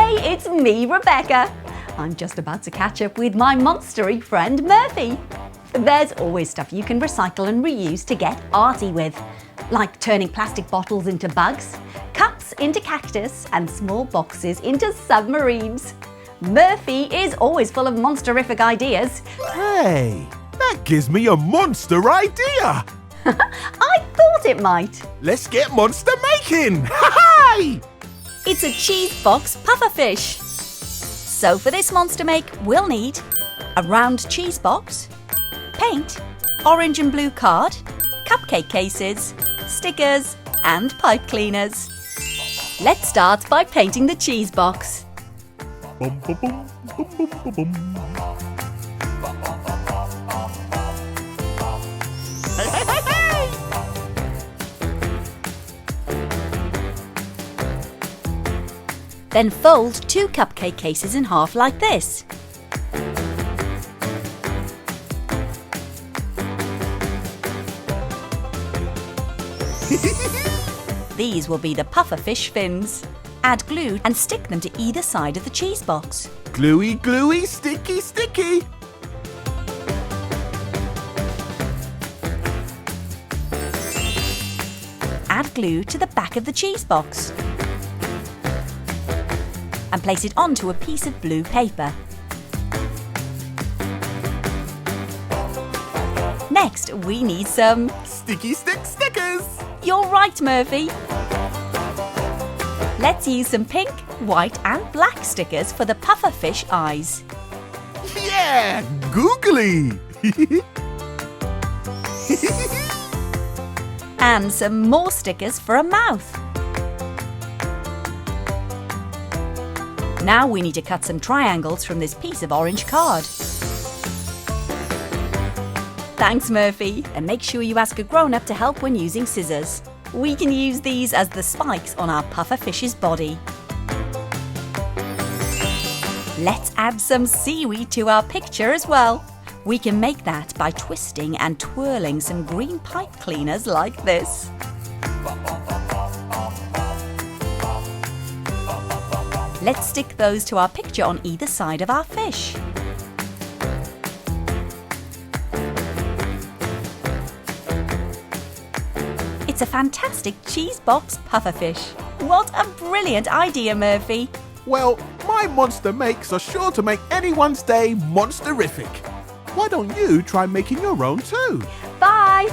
Hey, it's me, Rebecca. I'm just about to catch up with my monstery friend Murphy. There's always stuff you can recycle and reuse to get arty with, like turning plastic bottles into bugs, cups into cactus, and small boxes into submarines. Murphy is always full of monsterific ideas. Hey, that gives me a monster idea! I thought it might. Let's get monster making! Hi! It's a cheese box pufferfish. So for this monster make, we'll need a round cheese box, paint, orange and blue card, cupcake cases, stickers, and pipe cleaners. Let's start by painting the cheese box. Bum, bum, bum, bum, bum, bum, bum. Hey, hey, hey, hey! Then fold 2 cupcake cases in half like this. These will be the pufferfish fins. Add glue and stick them to either side of the cheese box. Gluey, gluey, sticky, sticky. Add glue to the back of the cheese box and place it onto a piece of blue paper. Next, we need some Sticky stick stickers. You're right, Murphy. Let's use some pink, white and black stickers for the pufferfish eyes. Yeah, googly. And some more stickers for a mouth. Now we need to cut some triangles from this piece of orange card. Thanks, Murphy. And make sure you ask a grown-up to help when using scissors. We can use these as the spikes on our pufferfish's body. Let's add some seaweed to our picture as well. We can make that by twisting and twirling some green pipe cleaners like this. Let's stick those to our picture on either side of our fish. It's a fantastic cheese box pufferfish. What a brilliant idea, Murphy. Well, my monster makes are sure to make anyone's day monsterific. Why don't you try making your own too? Bye!